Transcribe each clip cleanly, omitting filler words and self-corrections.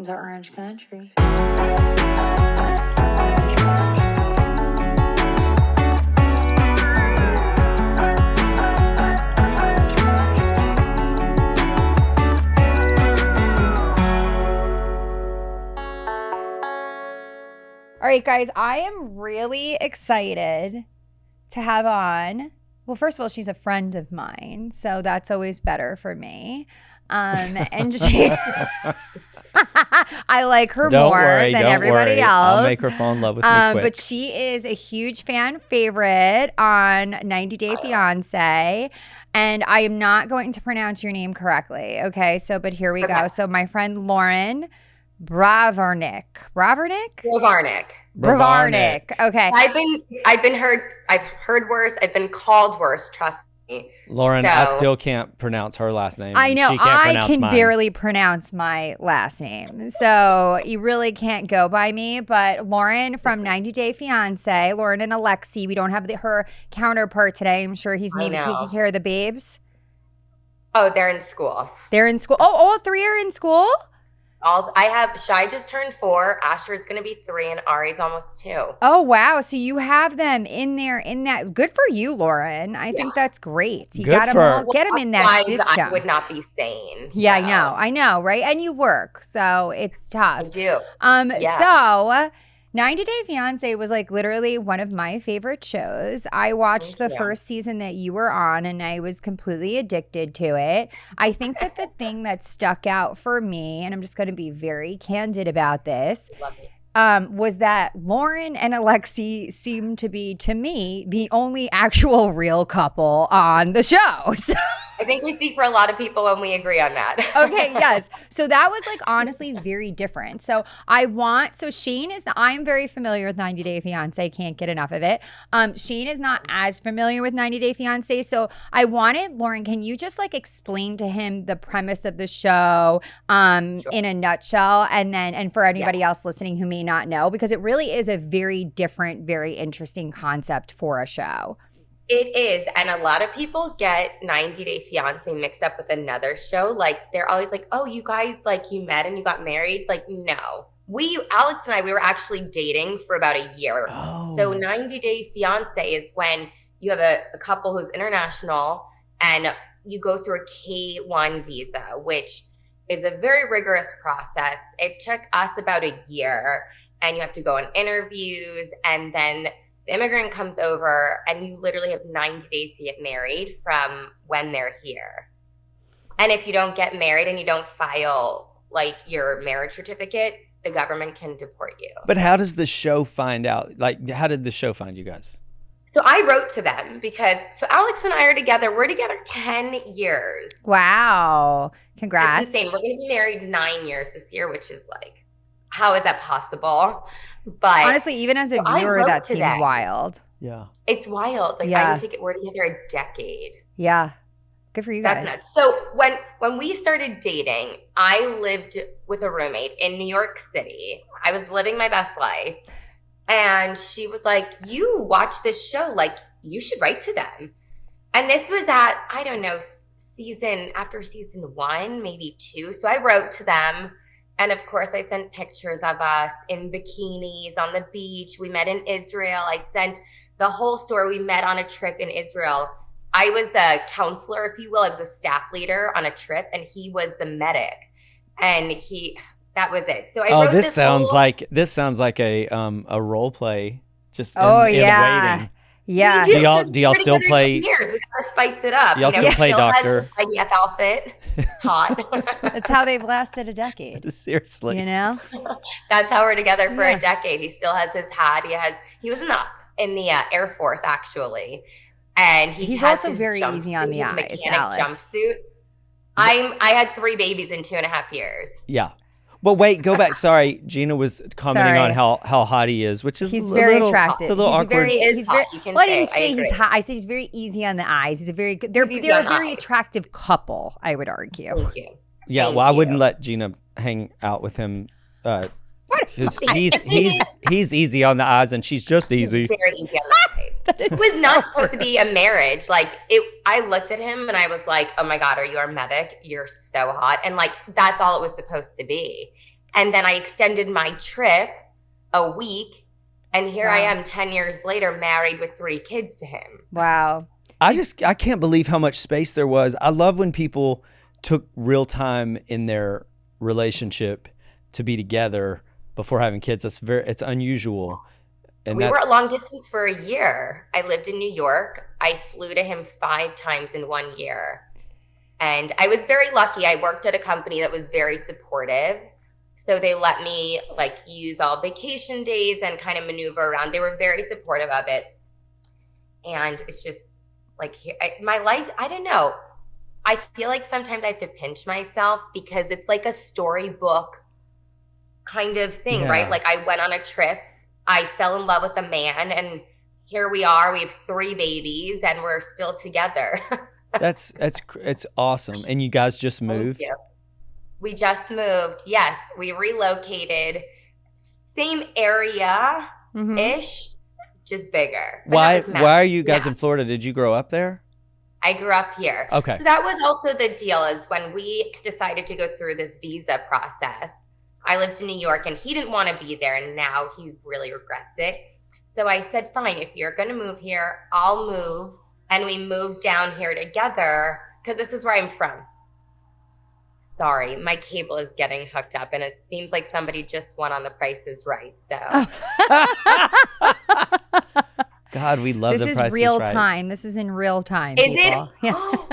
Welcome to Orange Country. All right, guys, I am really excited to have on. Well, first of all, she's a friend of mine, so that's always better for me. And she, I like her more than everybody else. I'll make her fall in love with me quick. But she is a huge fan favorite on 90 Day Fiancé. And I am not going to pronounce your name correctly, okay? But here we go. So my friend Loren Brovarnik. Okay. I've heard worse. I've been called worse. Trust me. Lauren, I still can't pronounce her last name. I know. She can't I can mine. barely pronounce my last name. So you really can't go by me. But Loren from 90 Day Fiancé, Loren and Alexei, we don't have her counterpart today. I'm sure he's maybe taking care of the babes. Oh, they're in school. Oh, all three are in school? Shai just turned 4, Asher's going to be 3, and Ari's almost 2. Oh, wow. So you have them in there in that. Good for you, Lauren. I think that's great. You got them all. Get them in that system. I would not be sane. Yeah, I know, right? And you work, so it's tough. I do. So 90 Day Fiancé was like literally one of my favorite shows. I watched the first season that you were on and I was completely addicted to it. I think that the thing that stuck out for me, and I'm just going to be very candid about this, was that Loren and Alexei seemed to be, to me, the only actual real couple on the show. So I think we speak for a lot of people when we agree on that. Okay, yes. So that was like honestly very different. So Shane I'm very familiar with 90 Day Fiancé, can't get enough of it. Shane is not as familiar with 90 Day Fiancé. So I wanted, Loren, can you just like explain to him the premise of the show in a nutshell? And for anybody else listening who may not know, because it really is a very different, very interesting concept for a show. It is. And a lot of people get 90 Day Fiancé mixed up with another show. Like, they're always like, oh, you guys, like, you met and you got married. Like, no. Alex and I, we were actually dating for about a year. Oh. So 90 Day Fiancé is when you have a couple who's international and you go through a K-1 visa, which is a very rigorous process. It took us about a year, and you have to go on interviews, and then the immigrant comes over and you literally have 90 days to get married from when they're here. And if you don't get married and you don't file like your marriage certificate, the government can deport you. But how does the show find out? Like, how did the show find you guys? So I wrote to them because Alex and I are together. We're together 10 years. Wow. Congrats. It's insane. We're going to be married 9 years this year, which is like, how is that possible? But honestly, even as a viewer, that seems wild. Yeah. It's wild. Like, we're together a decade. Yeah. Good for you guys. That's nuts. So when we started dating, I lived with a roommate in New York City. I was living my best life. And she was like, you watch this show, like, you should write to them. And this was at, I don't know, after season 1, maybe 2. So I wrote to them. And of course, I sent pictures of us in bikinis on the beach. We met in Israel. I sent the whole story. We met on a trip in Israel. I was the counselor, if you will. I was a staff leader on a trip, and he was the medic. And that was it. So I wrote this sounds like a role play. Just in waiting. Yeah. Do y'all still play? Years. We gotta spice it up. Y'all still play doctor? Has IDF outfit. It's hot. That's how they've lasted a decade. Seriously. You know. That's how we're together for a decade. He still has his hat. He was in the Air Force actually, and he's also very easy on the eyes. Alex. Jumpsuit. I had 3 babies in 2.5 years. Yeah. Well, wait, go back. Sorry, Gina was commenting on how hot he is, which is he's very attractive. It's a little awkward. I didn't say he's hot. I said he's very easy on the eyes. He's a very good. They're a very attractive couple, I would argue. Thank you. Yeah, I wouldn't let Gina hang out with him. He's easy on the eyes, and she's just easy. Very easy on the eyes. It was not supposed to be a marriage. Like, I looked at him and I was like, oh my God, are you our medic? You're so hot. And like, that's all it was supposed to be. And then I extended my trip a week. And here I am 10 years later, married with 3 kids to him. Wow. I can't believe how much space there was. I love when people took real time in their relationship to be together before having kids. It's unusual. And we were long distance for a year. I lived in New York. I flew to him 5 times in 1 year. And I was very lucky. I worked at a company that was very supportive. So they let me like use all vacation days and kind of maneuver around. They were very supportive of it. And it's just like my life, I don't know. I feel like sometimes I have to pinch myself because it's like a storybook kind of thing, right? Like I went on a trip. I fell in love with a man, and here we are. We have 3 babies, and we're still together. It's awesome. And you guys just moved? We just moved. Yes, we relocated. Same area-ish, just bigger. Why are you guys in Florida? Did you grow up there? I grew up here. Okay. So that was also the deal, is when we decided to go through this visa process. I lived in New York, and he didn't want to be there, and now he really regrets it. So I said, fine, if you're going to move here, I'll move. And we moved down here together because this is where I'm from. Sorry, my cable is getting hooked up, and it seems like somebody just won on The Price is Right. So, God, we love The Price is Right. This is real time. This is in real time. Is people. it? Yeah.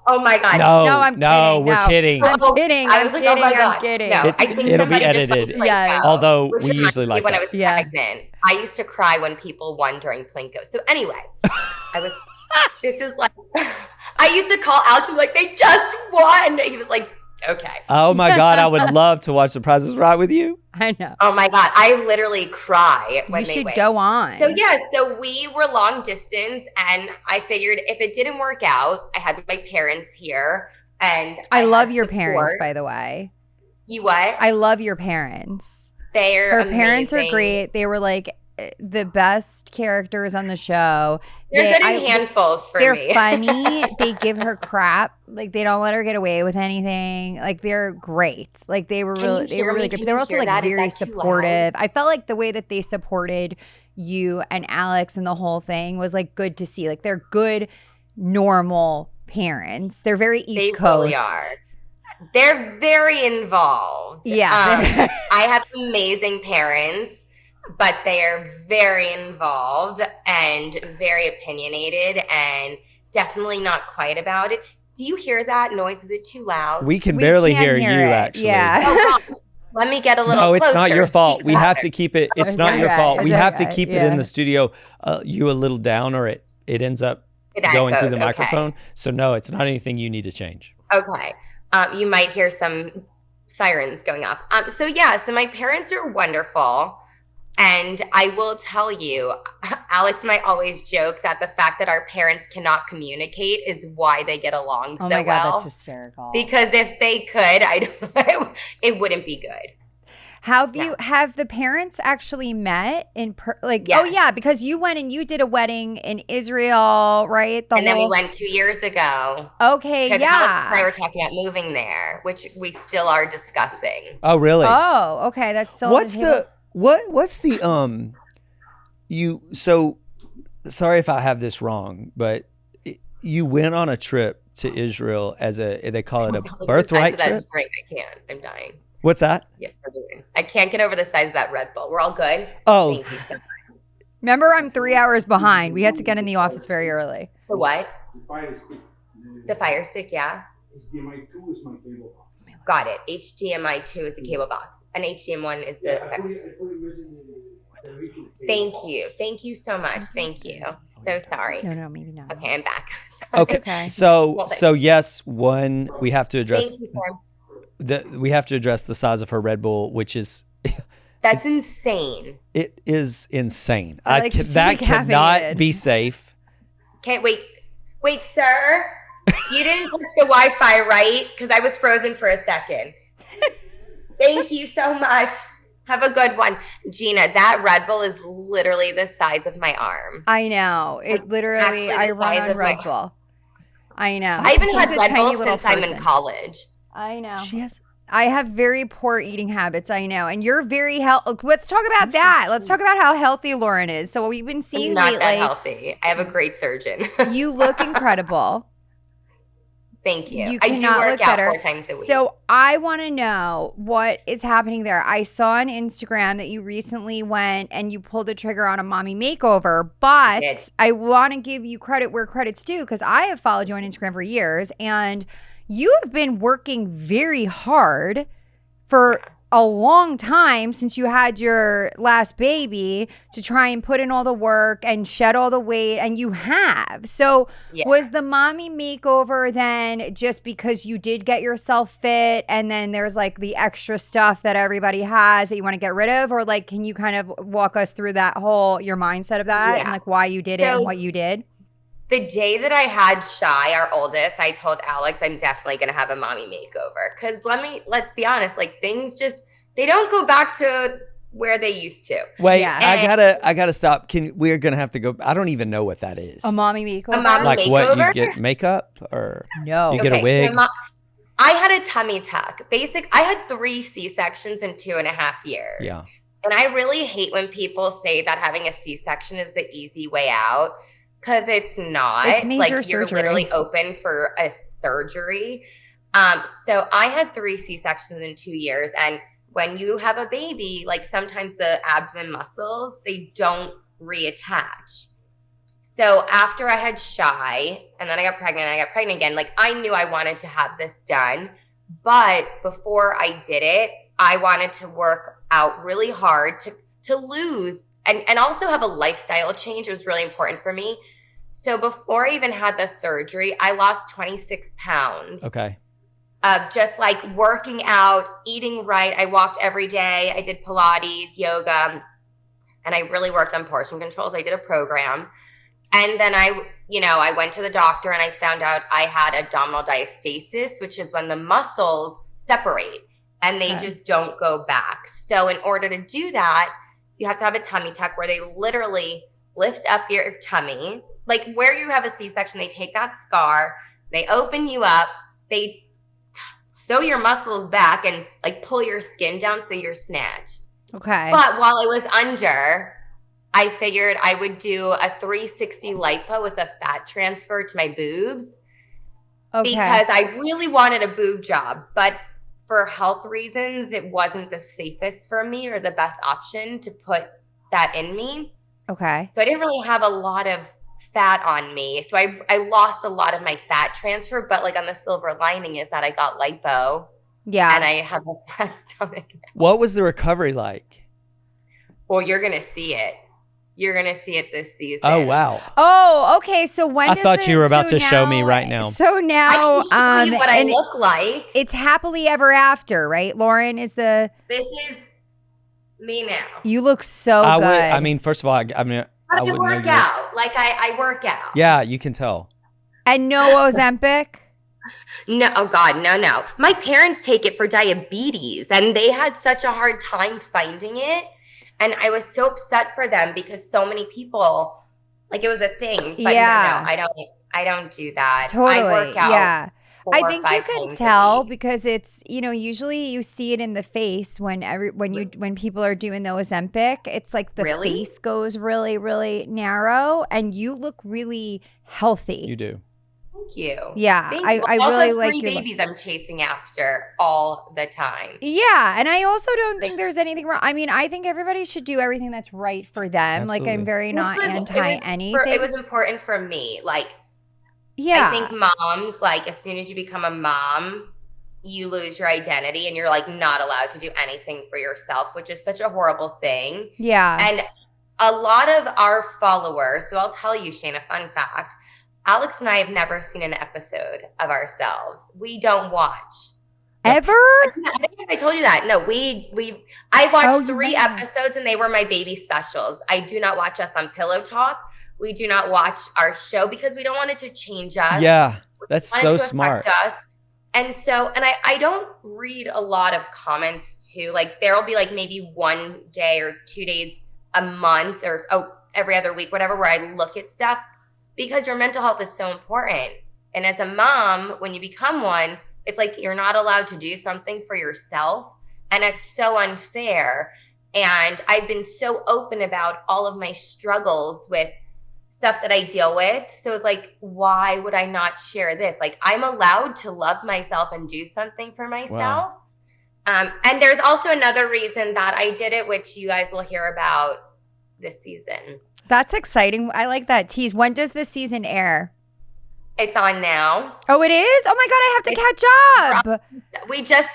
Oh my God! No, I'm no, kidding. we're kidding. I'm kidding. I was like, oh my God. I'm kidding. No, I think it'll be somebody just edited. won Plinko, Although which we usually like when that. I was pregnant, I used to cry when people won during Plinko. So anyway, this is like, I used to call Alex and be like, they just won. He was like, okay. Oh my God, I would love to watch The Price is Right with you. I know. Oh my God, I literally cry when they win. You should go on. So so we were long distance, and I figured if it didn't work out, I had my parents here, and I love your parents, by the way. You what? I love your parents. Her parents are great. They were like the best characters on the show. They're good in handfuls for they're me. They're funny. They give her crap. Like they don't let her get away with anything. Like they're great. Like they were really good. But they were also like very supportive. I felt like the way that they supported you and Alex and the whole thing was like good to see. Like they're good, normal parents. They're very East Coast. Really are. They're very involved. Yeah. I have amazing parents, but they are very involved and very opinionated and definitely not quiet about it. Do you hear that noise? Is it too loud? We can barely hear you, actually. Yeah. Oh, let me get a little closer. No, it's not your fault. We have to keep it. It's not your fault. We have to keep it in the studio, you a little down, or it ends up going through the microphone. So no, it's not anything you need to change. Okay. You might hear some sirens going off. So my parents are wonderful. And I will tell you, Alex and I always joke that the fact that our parents cannot communicate is why they get along so well. Oh my God, that's hysterical. Because if they could, it wouldn't be good. Have the parents actually met Yes. Oh yeah, because you went and you did a wedding in Israel, right? Then we went 2 years ago. Okay, because Alex and I were talking about moving there, which we still are discussing. Oh really? Oh, okay, that's still. What's the so sorry if I have this wrong, but you went on a trip to Israel as they call it a birthright trip? Drink. I can't. I'm dying. What's that? Yes, we're doing. I can't get over the size of that Red Bull. We're all good. Oh. Thank you so much. Remember, I'm 3 hours behind. We had to get in the office very early. For what? The Fire Stick. The Fire Stick, yeah. HDMI 2 is my cable box. Got it. HDMI 2 is the cable box. And HDMI 1 is the... I put it using the region Thank you. Thank you so much. Thank you. So sorry. No, maybe not. Okay, I'm back. Okay. So yes, we have to address Thank you, Sam. we have to address the size of her Red Bull, which is That's insane. It is insane. That cannot be safe. Can't wait, sir. You didn't touch the Wi-Fi, right? Because I was frozen for a second. Thank you so much. Have a good one. Gina, that Red Bull is literally the size of my arm. I know. It literally, I run on Red Bull. I know. I haven't had Red Bull since I'm in college. I know. I have very poor eating habits, I know. And you're very healthy. Let's talk about that. Let's talk about how healthy Loren is. So what we've been seeing I'm not lately. that healthy. I have a great surgeon. You look incredible. Thank you. You I do cannot work look out better. 4 times a week. So I want to know what is happening there. I saw on Instagram that you recently went and you pulled the trigger on a mommy makeover, but I want to give you credit where credit's due because I have followed you on Instagram for years and you have been working very hard for a long time since you had your last baby to try and put in all the work and shed all the weight, and you have. So was the mommy makeover then just because you did get yourself fit and then there's like the extra stuff that everybody has that you want to get rid of? Or like, can you kind of walk us through that whole, your mindset of that and like why you did it and what you did? The day that I had Shy, our oldest, I told Alex I'm definitely going to have a mommy makeover. Because let's be honest, like things just, they don't go back to where they used to. Wait, I gotta stop. We're gonna have to go. I don't even know what that is. A mommy makeover? A mommy like makeover? What, you get makeup or no? You get a wig? So I had a tummy tuck. I had 3 C-sections in 2.5 years. Yeah. And I really hate when people say that having a C-section is the easy way out. Because it's not. It's major like you're surgery. literally open for a surgery. So I had 3 C-sections in 2 years. And when you have a baby, like sometimes the abdomen muscles, they don't reattach. So after I had Shy and then I got pregnant again, like I knew I wanted to have this done. But before I did it, I wanted to work out really hard to lose and also have a lifestyle change. It was really important for me. So before I even had the surgery, I lost 26 pounds. Okay. Of just like working out, eating right. I walked every day. I did Pilates, yoga, and I really worked on portion controls. I did a program. And then I went to the doctor and I found out I had abdominal diastasis, which is when the muscles separate and they just don't go back. So in order to do that, you have to have a tummy tuck where they literally lift up your tummy. Like where you have a C-section, they take that scar, they open you up, they sew your muscles back and like pull your skin down so you're snatched. Okay. But while I was under, I figured I would do a 360 lipo with a fat transfer to my boobs. Okay. Because I really wanted a boob job, but for health reasons, it wasn't the safest for me or the best option to put that in me. Okay. So I didn't really have a lot of fat on me. So I lost a lot of my fat transfer, but like on the silver lining is that I got lipo. Yeah. And I have a fat stomach now. What was the recovery like? Well, you're going to see it. You're going to see it this season. Oh, wow. Oh, okay. So when I thought you were about to show me right now. So now I can show you what I look like. It's happily ever after, right? Loren is This is me now. You look so good. First of all, I wouldn't work out. Like I work out. Yeah, you can tell. And no Ozempic? No, oh God, no. My parents take it for diabetes and they had such a hard time finding it. And I was so upset for them because so many people, like it was a thing. But no, I don't do that. Totally. I work out. Yeah. 4 I or think 5 you can times tell because it's, usually you see it in the face when people are doing the Ozempic. It's like the face goes really, really narrow and you look really healthy. You do. Thank you. Yeah. I also really like 3 your babies I'm chasing after all the time. Yeah. And I also don't think there's anything wrong. I mean, I think everybody should do everything that's right for them. Absolutely. Like I'm very not anti anything. It was important for me. Like, yeah. I think moms, like as soon as you become a mom, you lose your identity and you're like not allowed to do anything for yourself, which is such a horrible thing. Yeah. And a lot of our followers, so I'll tell you, Shane, a fun fact. Alex and I have never seen an episode of ourselves. We don't watch. Ever? I think I told you that. No, I watched 3 episodes and they were my baby specials. I do not watch us on Pillow Talk. We do not watch our show because we don't want it to change us. Yeah, that's so smart. Us. And I don't read a lot of comments too. Like there'll be like maybe 1 day or 2 days a month or every other week, whatever, where I look at stuff because your mental health is so important. And as a mom, when you become one, it's like you're not allowed to do something for yourself. And it's so unfair. And I've been so open about all of my struggles with stuff that I deal with. So it's like, why would I not share this? Like, I'm allowed to love myself and do something for myself. Wow. And there's also another reason that I did it, which you guys will hear about this season. That's exciting. I like that tease. When does this season air? It's on now. Oh, it is? Oh my God, I have to catch up. We just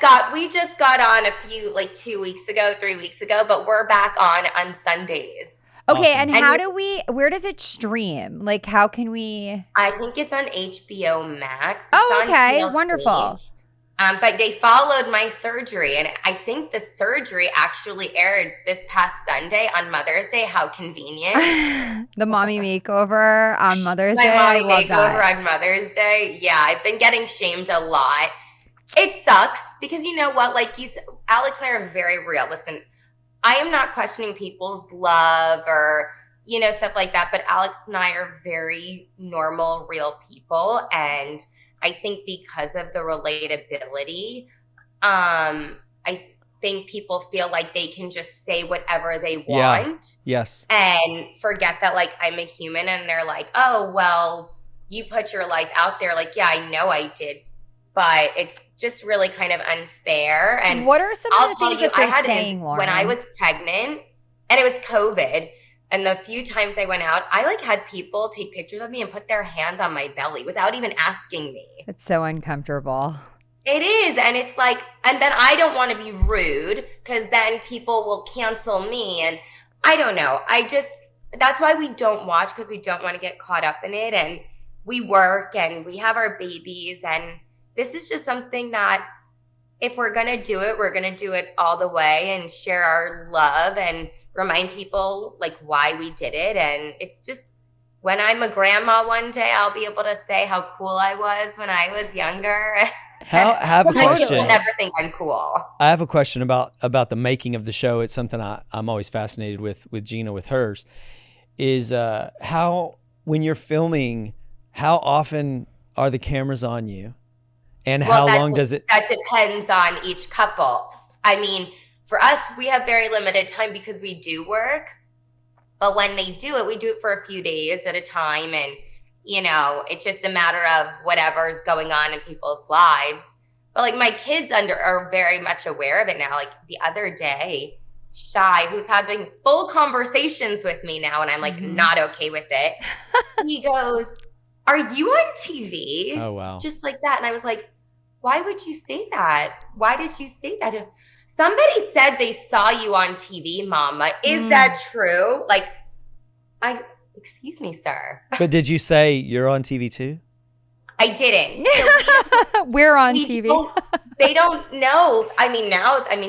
got on a few, like 2 weeks ago, 3 weeks ago, but we're back on Sundays. Okay, Awesome. and where does it stream? Like, how can we? I think it's on HBO Max. It's Oh, on okay. TLC. Wonderful. But they followed my surgery, and I think the surgery actually aired this past Sunday on Mother's Day. How convenient. The mommy makeover on Mother's My Day. mommy I love makeover that. on Mother's Day. Yeah, I've been getting shamed a lot. It sucks because you know what? Like you said, Alex and I are very real. Listen, I am not questioning people's love or, you know, stuff like that. But Alex and I are very normal, real people. And I think because of the relatability, I think people feel like they can just say whatever they want. Yes. And forget that, like, I'm a human. And they're like, oh, well, you put your life out there. Like, yeah, I know I did. But it's just really kind of unfair. And What are some of the things that they're saying, Loren? When I was pregnant, and it was COVID, and the few times I went out, I like had people take pictures of me and put their hands on my belly without even asking me. It's so uncomfortable. It is. And it's like, and then I don't want to be rude because then people will cancel me. And I don't know. That's why we don't watch, because we don't want to get caught up in it. And we work and we have our babies. And this is just something that if we're going to do it, we're going to do it all the way and share our love and remind people like why we did it. And it's just, when I'm a grandma one day, I'll be able to say how cool I was when I was younger. I have a question. People never think I'm cool. I have a question about the making of the show. It's something I'm always fascinated with Gina, with hers, is how, when you're filming, how often are the cameras on you? And how long does it? That depends on each couple. I mean, for us, we have very limited time because we do work. But when they do it, we do it for a few days at a time. And, you know, it's just a matter of whatever's going on in people's lives. But like my kids are very much aware of it now. Like the other day, Shy, who's having full conversations with me now, and I'm like not okay with it. He goes, "Are you on TV?" Oh, wow. Just like that. And I was like, why would you say that? Why did you say that? Somebody said they saw you on TV, Mama. Is that true? Like, excuse me, sir. But did you say you're on TV too? I didn't. So We're on TV. They don't know. I mean,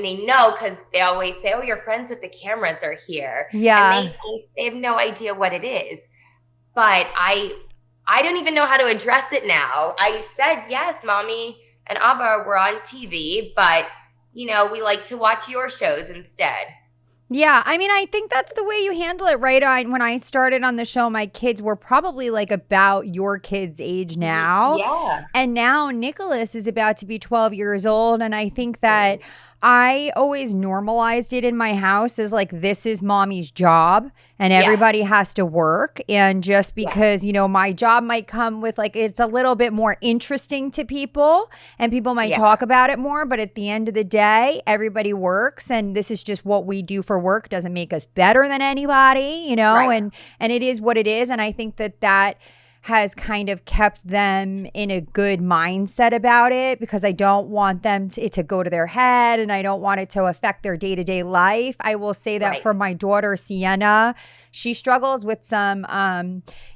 they know because they always say, oh, your friends with the cameras are here. Yeah. And they have no idea what it is. But I don't even know how to address it now. I said, yes, Mommy and Abba, we're on TV, but, you know, we like to watch your shows instead. Yeah, I mean, I think that's the way you handle it, right? When I started on the show, my kids were probably like about your kids' age now. Yeah. And now Nicholas is about to be 12 years old. And I think that I always normalized it in my house as like, this is mommy's job and everybody has to work. And just because, you know, my job might come with like, it's a little bit more interesting to people and people might talk about it more. But at the end of the day, everybody works and this is just what we do for work. Doesn't make us better than anybody, you know, and it is what it is. And I think that has kind of kept them in a good mindset about it because I don't want them to go to their head and I don't want it to affect their day-to-day life. I will say that for my daughter, Sienna, she struggles with some,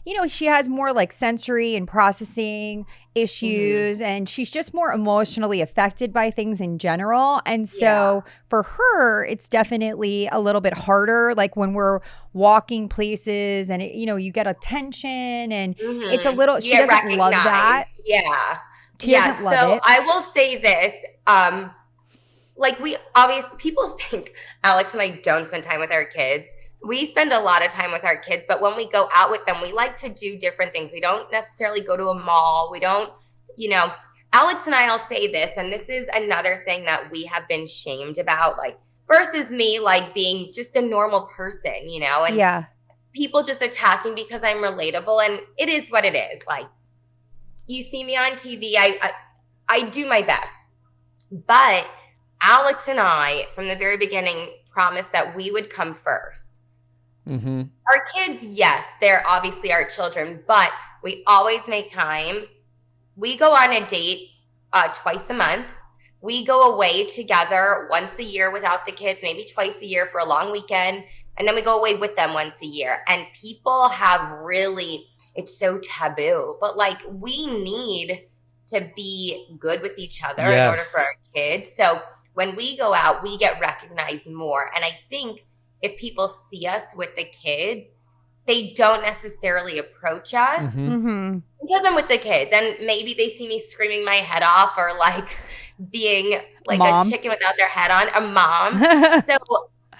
you know, she has more like sensory and processing issues and she's just more emotionally affected by things in general. And so for her, it's definitely a little bit harder. Like when we're walking places and, you know, you get attention and it's a little, she doesn't love that. Yeah. She doesn't love it. I will say this, like we obviously, people think Alex and I don't spend time with our kids. We spend a lot of time with our kids, but when we go out with them, we like to do different things. We don't necessarily go to a mall. We don't, you know, Alex and I'll say this, and this is another thing that we have been shamed about, like, versus me, like, being just a normal person, you know, and Yeah. people just attacking because I'm relatable, and it is what it is. Like, you see me on TV, I do my best. But Alex and I, from the very beginning, promised that we would come first. Mm-hmm. Our kids, yes, they're obviously our children, but we always make time. We go on a date twice a month. We go away together once a year without the kids, maybe twice a year for a long weekend. And then we go away with them once a year. And people have really, it's so taboo, but like we need to be good with each other in order for our kids. So when we go out, we get recognized more. And I think if people see us with the kids, they don't necessarily approach us because I'm with the kids. And maybe they see me screaming my head off or like being like a chicken without their head on, a mom. So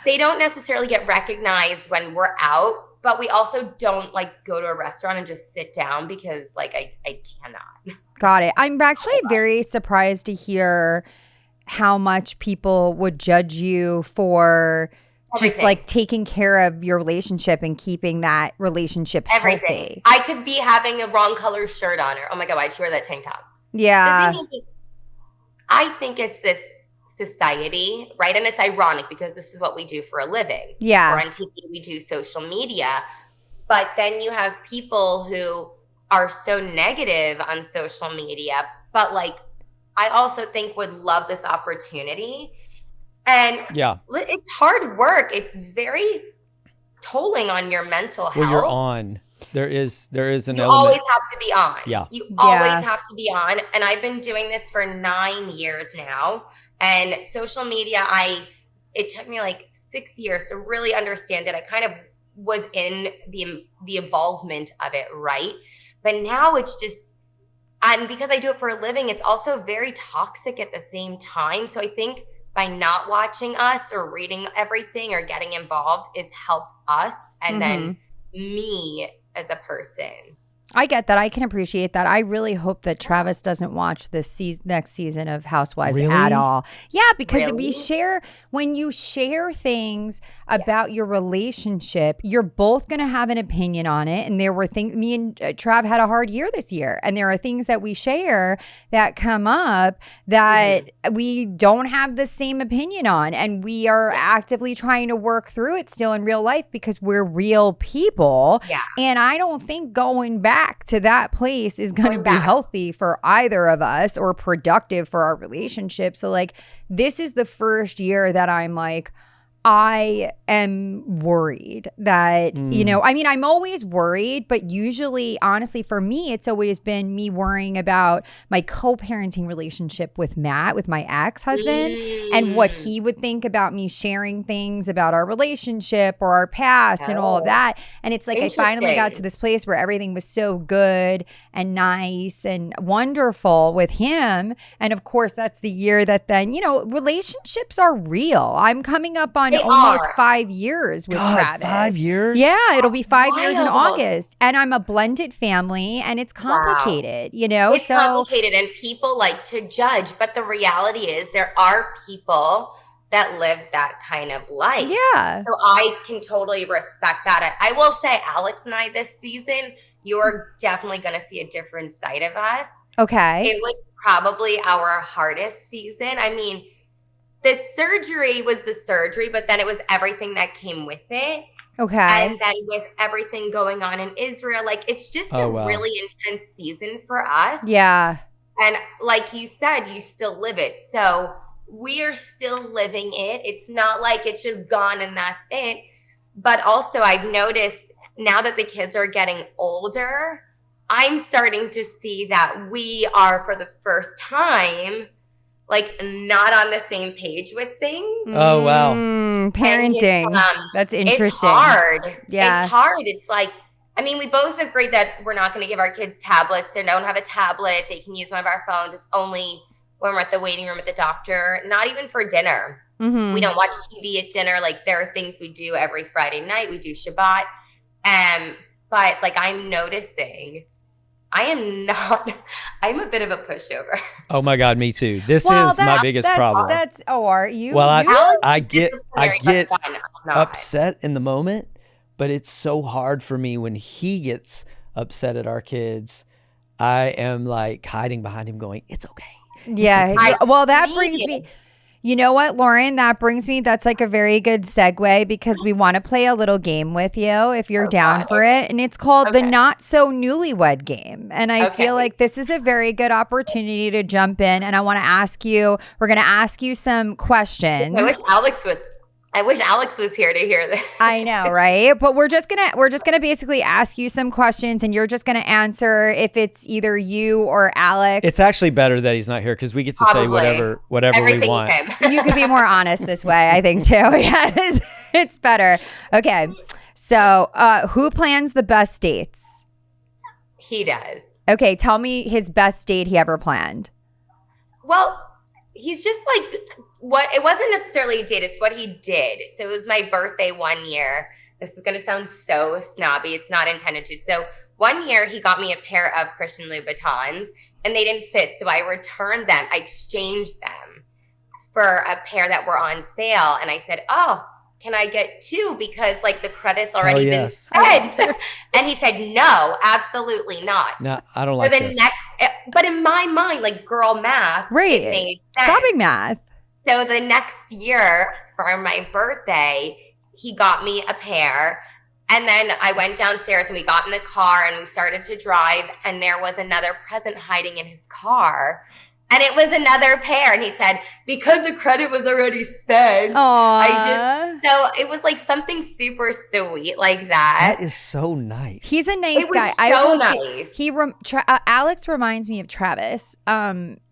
they don't necessarily get recognized when we're out. But we also don't like go to a restaurant and just sit down because like I cannot. Got it. I'm actually very surprised to hear how much people would judge you for just like taking care of your relationship and keeping that relationship healthy. I could be having a wrong color shirt on her. Oh my God, why'd she wear that tank top? Yeah. The thing is, I think it's this society, right? And it's ironic because this is what we do for a living. Yeah. We're on TV, we do social media. But then you have people who are so negative on social media, but like I also think would love this opportunity. And it's hard work. It's very tolling on your mental health. Well, you're on. There is an element. You always have to be on. Yeah. You always have to be on. And I've been doing this for 9 years now. And social media, it took me like 6 years to really understand it. I kind of was in the involvement of it, right? But now it's just, and because I do it for a living, it's also very toxic at the same time. So I think by not watching us or reading everything or getting involved, it's helped us and then me as a person. I get that. I can appreciate that. I really hope that Travis doesn't watch this next season of Housewives at all. Yeah, because when you share things about your relationship, you're both going to have an opinion on it. And there were things, me and Trav had a hard year this year. And there are things that we share that come up that we don't have the same opinion on. And we are actively trying to work through it still in real life because we're real people. Yeah. And I don't think going back to that place is going to be healthy for either of us or productive for our relationship. So like this is the first year that I'm like, I am worried that, you know, I mean, I'm always worried, but usually, honestly, for me, it's always been me worrying about my co-parenting relationship with Matt, with my ex-husband, and what he would think about me sharing things about our relationship or our past and all of that. And it's like I finally got to this place where everything was so good and nice and wonderful with him. And of course, that's the year that then, you know, relationships are real. I'm coming up on almost 5 years with Travis. 5 years? Yeah, it'll be 5 years in August. And I'm a blended family and it's complicated, you know? It's complicated and people like to judge. But the reality is there are people that live that kind of life. Yeah. So I can totally respect that. I will say, Alex and I this season, you're definitely going to see a different side of us. Okay. It was probably our hardest season. I mean, the surgery was the surgery, but then it was everything that came with it. Okay. And then with everything going on in Israel, like it's just a really intense season for us. Yeah. And like you said, you still live it. So we are still living it. It's not like it's just gone and that's it. But also I've noticed now that the kids are getting older, I'm starting to see that we are for the first time like not on the same page with things. Oh, wow. Parenting. That's interesting. It's hard. Yeah. It's hard. It's like, I mean, we both agree that we're not going to give our kids tablets. They don't have a tablet. They can use one of our phones. It's only when we're at the waiting room at the doctor, not even for dinner. We don't watch TV at dinner. Like there are things we do every Friday night. We do Shabbat. But like I'm noticing I am not. I'm a bit of a pushover. Oh my God, me too. This is my biggest problem. Are you? Well, You- I get Disciplinary, but fun. I'm not. upset in the moment, but it's so hard for me when he gets upset at our kids. I am like hiding behind him going, it's okay. Yeah. okay. Well, that I brings agree. me. You know what, Loren? That's like a very good segue because we want to play a little game with you if you're down God. for it. And it's called the Okay. Not So Newlywed Game. And I Okay. feel like this is a very good opportunity to jump in. And I want to ask you, we're going to ask you some questions. I wish Alex was here to hear this. I know, right? But we're just gonna basically ask you some questions, and you're just gonna answer if it's either you or Alex. It's actually better that he's not here because we get to say Probably. whatever we Everything's want. him. You could be more honest this way, I think too. Yes, it's better. Okay, so who plans the best dates? He does. Okay, tell me his best date he ever planned. Well, he's just like it wasn't necessarily a date, it's what he did. So it was my birthday one year. This is going to sound so snobby. It's not intended to. So one year he got me a pair of Christian Louboutins and they didn't fit. So I returned them. I exchanged them for a pair that were on sale. And I said, oh, can I get two? Because like the credit's already been spent. And he said, no, absolutely not. No, I don't So like the this. but in my mind, like girl math, Right. it made sense. Shopping math. So the next year for my birthday, he got me a pair. And then I went downstairs and we got in the car and we started to drive. And there was another present hiding in his car. And it was another pair. And he said, because the credit was already spent. Aww. So it was like something super sweet like that. That is so nice. He's a nice It was guy. so I will nice. say, Alex reminds me of Travis,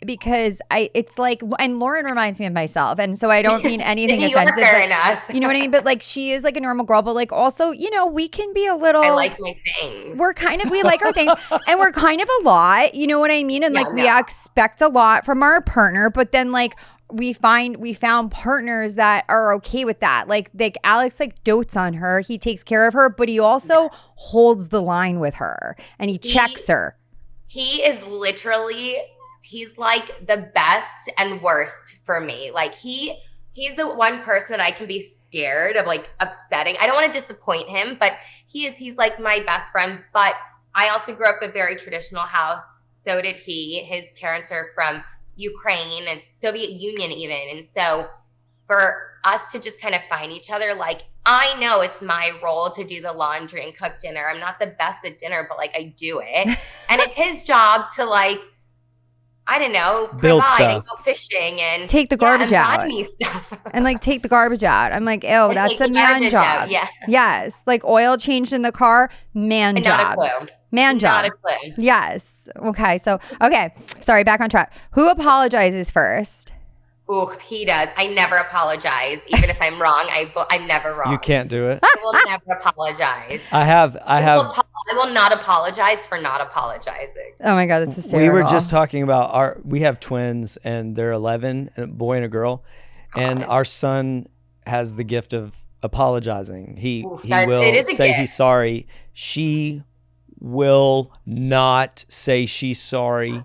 because it's like, and Lauren reminds me of myself, and so I don't mean anything The New offensive. Yorker But, in us. you know what I mean? But like, she is like a normal girl, but like also, we can be a little. I like my things. We like our things, and we're kind of a lot. You know what I mean? And Yeah, like, we no. expect a lot from our partner, but then like. We found partners that are okay with that. Like Alex like dotes on her. He takes care of her, but he also holds the line with her and he checks her. He is literally, he's like the best and worst for me. Like he's the one person that I can be scared of like upsetting. I don't want to disappoint him, but he's like my best friend. But I also grew up in a very traditional house. So did he. His parents are from Ukraine and Soviet Union even. And so for us to just kind of find each other, like I know it's my role to do the laundry and cook dinner. I'm not the best at dinner, but like I do it. And it's his job to like, I don't know, Build provide and stuff. go fishing and Take the garbage and buy out. me stuff. And like take the garbage out. I'm like, ew, And that's take a the man garbage job. out, yeah. Yes. Like oil changed in the car, man And job. not a clue. Man job. Not a clue. Yes. Okay. Sorry, back on track. Who apologizes first? Ooh, he does. I never apologize. Even if I'm wrong, I'm never wrong. You can't do it. I will never apologize. I have I will not apologize for not apologizing. Oh my God, that's hysterical. we were just talking about we have twins and they're 11, a boy and a girl. And our son has the gift of apologizing. He Oof, he it will is a say gift. he's sorry. She will not say she's sorry.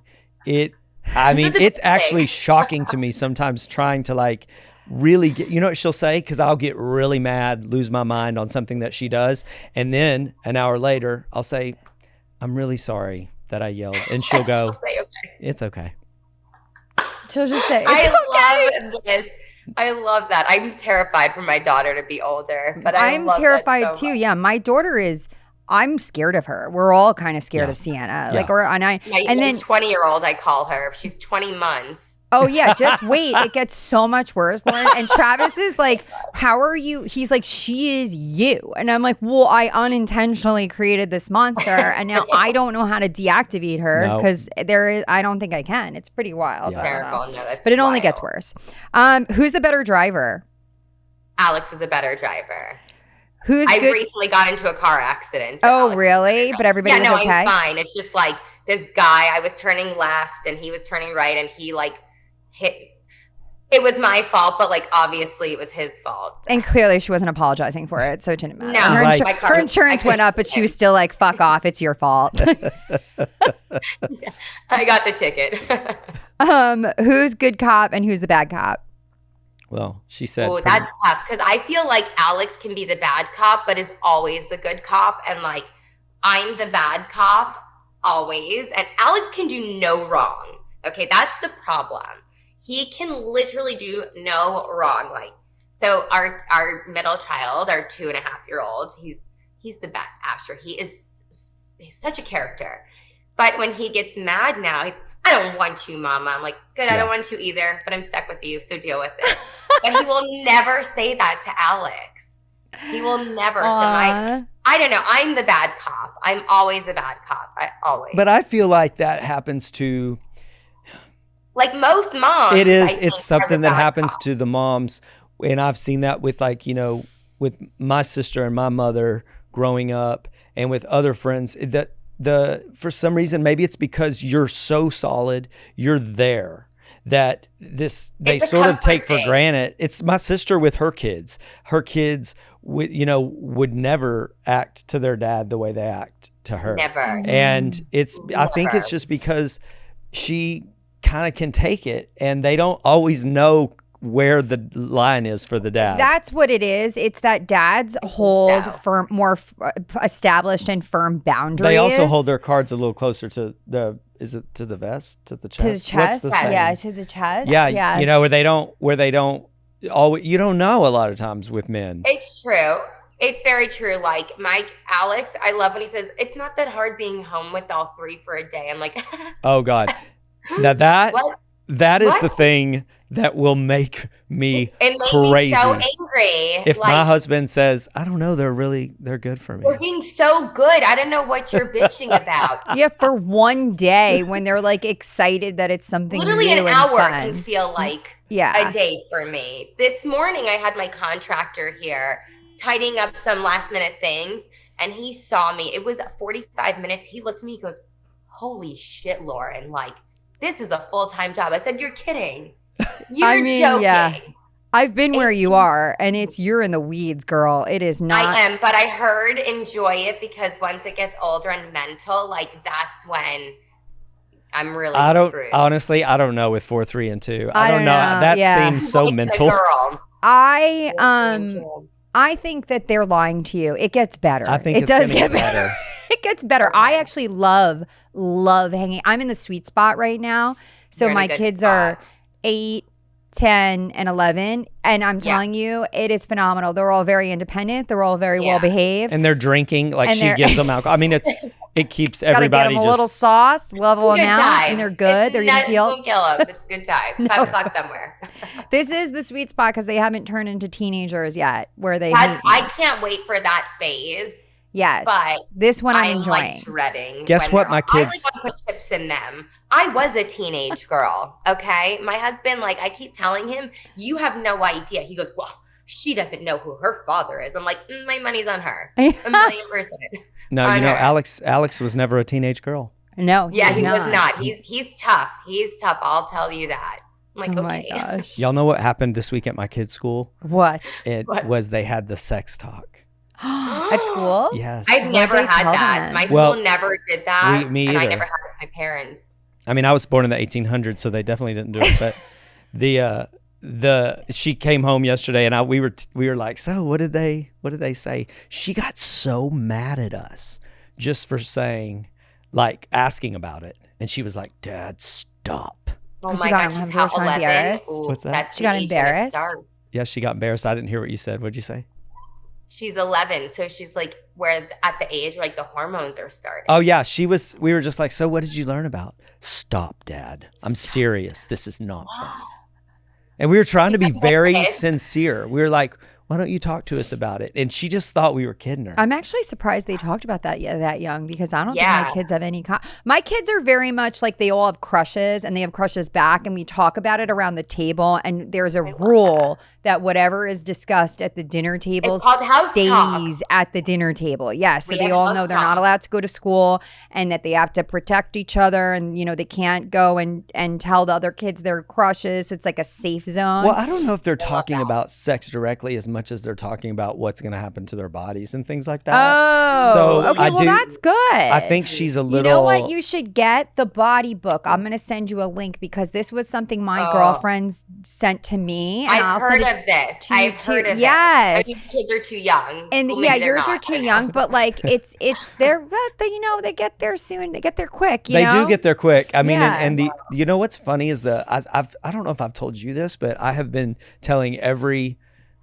I mean, This is a it's good actually thing. shocking to me sometimes trying to like really get, you know what she'll say? Because I'll get really mad, lose my mind on something that she does. And then an hour later, I'll say, I'm really sorry that I yelled. And she'll go, She'll say, okay. it's okay. She'll just say, I love this. I love that. I'm terrified for my daughter to be older, but I'm love that terrified so too. much. Yeah, my daughter is. I'm scared of her. We're all kind of scared Yeah. of Sienna. Yeah. Like, and then 20-year-old, I call her. She's 20 months. oh yeah, just wait. It gets so much worse, Lauren. And Travis is like, "How are you?" He's like, "She is you," and I'm like, "Well, I unintentionally created this monster, and now I don't know how to deactivate her No. because I don't think I can. It's pretty wild. Yeah. I don't know. Terrible. No, that's But it only wild. gets worse. Who's the better driver? Alex is a better driver. Who's I good? recently got into a car accident. so Oh, Alex is really? better. But everybody yeah, was no, okay. I'm fine. It's just like this guy, I was turning left and he was turning right and he like hit. it was my fault, but like obviously it was his fault. So. And clearly she wasn't apologizing for it, so it didn't matter. No, her, like- my car- her insurance went up, but she was still like, fuck off, it's your fault. I got the ticket. Who's good cop and who's the bad cop? Well, she said. Oh, that's tough because I feel like Alex can be the bad cop, but is always the good cop. And like, I'm the bad cop always. And Alex can do no wrong. Okay, that's the problem. He can literally do no wrong. Like, so our middle child, our 2.5-year-old, he's the best, Asher. He's such a character. But when he gets mad now, I don't want you, Mama. I'm like, good, I don't want you either, but I'm stuck with you, so deal with it. But he will never say that to Alex. He will never. Aww. So I don't know. I'm the bad cop. I'm always the bad cop. Always. But I feel like that happens to. Like most moms. It is. I think, It's are something the that bad happens cop. to the moms, and I've seen that with like with my sister and my mother growing up, and with other friends. That for some reason, maybe it's because you're so solid, you're there, that they It's a sort of comfort take for thing. granted. It's my sister with her kids. Her kids would never act to their dad the way they act to her. Never. And I think it's Never. just because she kind of can take it, and they don't always know where the line is for the dad. That's what it is. It's that dads hold so. firm, more established and firm boundaries. They also hold their cards a little closer to the vest, to the chest. to the What's chest. the saying? Yeah, to the chest. Yeah, yes. where they don't always, you don't know a lot of times with men. It's true. It's very true. Like Alex, I love when he says, it's not that hard being home with all three for a day. I'm like, Oh God. Now what? that is the What? thing that will make me It made crazy. me so angry. If like, my husband says, I don't know, they're good for me. we're being so good. I don't know what you're bitching about. Yeah, for one day when they're like excited that it's something Literally new an and hour fun. can feel like Yeah. a day for me. This morning I had my contractor here tidying up some last minute things, and he saw me. It was 45 minutes. He looked at me, he goes, holy shit, Loren, like, this is a full-time job. I said, you're kidding. You're I mean, joking. yeah. I've been where you are, and you're in the weeds, girl. It is not. I am, but I heard enjoy it because once it gets older and mental, like that's when I'm really screwed. Honestly, I don't know with 4, 3, and 2. I I don't don't know. know. That Yeah. seems so It's a mental. girl. I think that they're lying to you. It gets better. I think it it's does gonna get get better. better. It gets better. I actually love hanging. I'm in the sweet spot right now. So You're in a my good kids spot. are 8, 10, and 11. And I'm telling you, it is phenomenal. They're all very independent. They're all very Yeah. well behaved. And they're drinking, like And she they're- gives them alcohol. I mean, it keeps Gotta get everybody them a just. little sauce, level them Good out, time. and they're good. They're not, even keeled. won't kill them. It's a good time. 5 o'clock somewhere. This is the sweet spot because they haven't turned into teenagers yet, where they. That's, hate I me. can't wait for that phase. Yes, but this one I'm enjoying. like dreading. Guess when what, my they're- kids- I like want to put chips in them. I was a teenage girl. Okay, my husband, like, I keep telling him, you have no idea. He goes, well, she doesn't know who her father is. I'm like, my money's on her. A 1,000,000%. No, I you know, know. Alex was never a teenage girl. No, Yeah, he not. was not. He's tough. He's tough. I'll tell you that. I'm like, Oh okay. my gosh. Y'all know what happened this week at my kids' school? What? It What? was they had the sex talk. At school? Yes. I've never they had tell that. them? My Well, school never did that. me and I either. never had it with my parents. I mean, I was born in the 1800s, so they definitely didn't do it. But she came home yesterday, and we were like, so what did they say? She got so mad at us just for saying, like, asking about it, and she was like, Dad, stop. Oh She my got gosh, she's embarrassed. how 11. Embarrassed? Ooh, What's that? That's She the got age when it embarrassed? starts. Yeah, she got embarrassed. I didn't hear what you said. What'd you say? She's 11, so she's like at the age where like the hormones are starting. Oh yeah, we were just like, so what did you learn about? Stop, Dad. I'm serious. This is not fun. And we were trying to be very Yes. sincere. We were like, why don't you talk to us about it? And she just thought we were kidding her. I'm actually surprised they talked about that that young, because I don't think Yeah. my kids have any. My kids are very much like, they all have crushes and they have crushes back, and we talk about it around the table. And there's a rule that whatever is discussed at the dinner table It's called house talk. stays at the dinner table. Yeah, so We they have all house know they're not talk. allowed to go to school, and that they have to protect each other, and they can't go and tell the other kids their crushes. So it's like a safe zone. Well, I don't know if they're talking about sex directly as much as they're talking about what's going to happen to their bodies and things like that. Oh, So okay. I Well, do- that's good. I think she's a little. You know what? You should get the body book. I'm going to send you a link, because this was something my Oh. girlfriends sent to me. And I've I'll heard send it of this. to you I've too. heard of Yes. it. I mean, kids are too young. And Well, yeah, maybe they're yours are not, too I don't young, know. but like they're but they get there soon. They get there quick. You They know? do get there quick. I mean, Yeah. and the what's funny is I don't know if I've told you this, but I have been telling every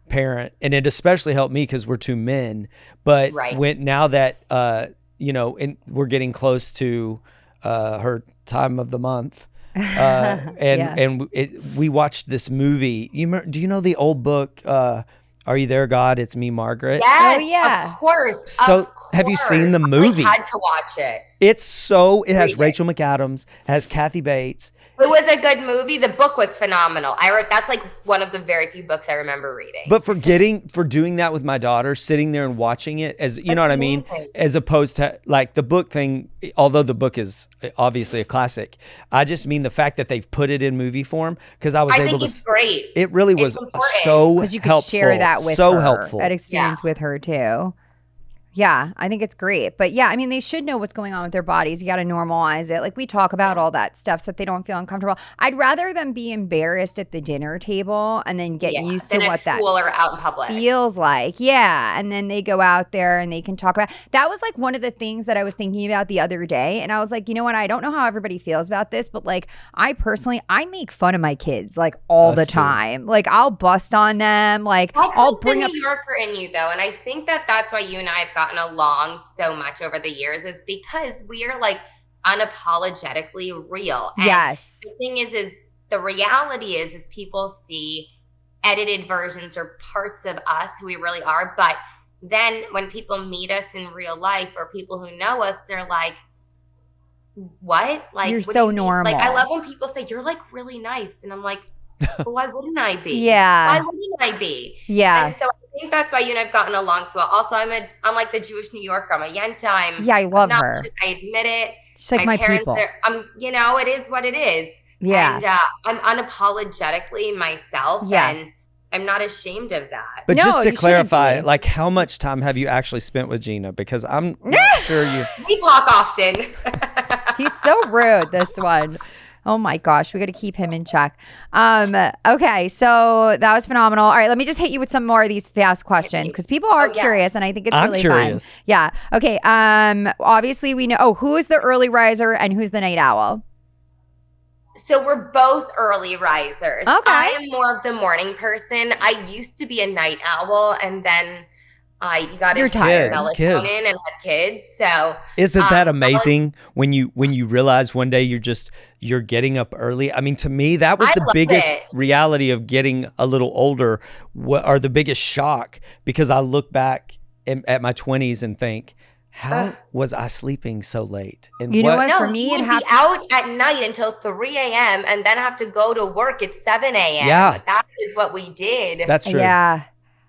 parent, and it especially helped me because we're two men. But Right. now that and we're getting close to her time of the month, and we watched this movie. Do you know the old book? Are You There, God? It's Me, Margaret. Yes, Oh, yeah. of course. So, of have you seen the course. movie? I had to watch it. It has Read it. Rachel McAdams, has Kathy Bates. It was a good movie. The book was phenomenal. That's like one of the very few books I remember reading. But for doing that with my daughter, sitting there and watching it, as you know what I mean, amazing. as opposed to like the book thing, although the book is obviously a classic, I just mean the fact that they've put it in movie form, because I was I able think to. it's great. It really was important. so because you could helpful, share that with so her, helpful. that experience with her too. Yeah, I think it's great. But yeah, I mean, they should know what's going on with their bodies. You got to normalize it. Like, we talk about all that stuff so that they don't feel uncomfortable. I'd rather them be embarrassed at the dinner table and then get used to Than what at that school or out in public. feels like. Yeah. And then they go out there and they can talk about that. Was like one of the things that I was thinking about the other day. And I was like, you know what? I don't know how everybody feels about this, but like, I make fun of my kids like all Us the too. time. Like, I'll bust on them. Like, I I'll think bring the up. New Yorker in you, though, and I think that's why you and I have gotten along so much over the years, is because we are like unapologetically real. And Yes. the thing is the reality is people see edited versions or parts of us who we really are, but then when people meet us in real life or people who know us, they're like, what? Like, You're what do so you mean? normal. Like, I love when people say you're like really nice, and I'm like, well, why wouldn't I be? Yeah. Why wouldn't I be? Yeah. And so I think that's why you and I've gotten along so well. Also, I'm like the Jewish New Yorker. I'm a Yenta. Yeah, I love I'm her. obnoxious. I admit it. She's like my parents people. it is what it is. Yeah. And I'm unapologetically myself. Yeah. And I'm not ashamed of that. But No, just to you shouldn't clarify, be. like, how much time have you actually spent with Gina? Because I'm not sure you. We talk often. He's so rude, this one. Oh my gosh, we got to keep him in check. Okay, so that was phenomenal. All right, let me just hit you with some more of these fast questions because people are Oh, yeah. curious, and I think it's I'm really curious. fun. Yeah. Okay. Obviously we know. Oh, who is the early riser and who's the night owl? So we're both early risers. Okay. I am more of the morning person. I used to be a night owl, and then I got You're into tired. melatonin Kids. and had kids. So Isn't that Um, amazing when you realize one day you're getting up early? I mean, to me, that was I the love biggest it. reality of getting a little older, or the biggest shock, because I look back at my 20s and think, how was I sleeping so late? And You know what? no, For me, you it would happened. be out at night until 3 a.m. and then have to go to work at 7 a.m. Yeah. That is what we did. That's true. Yeah.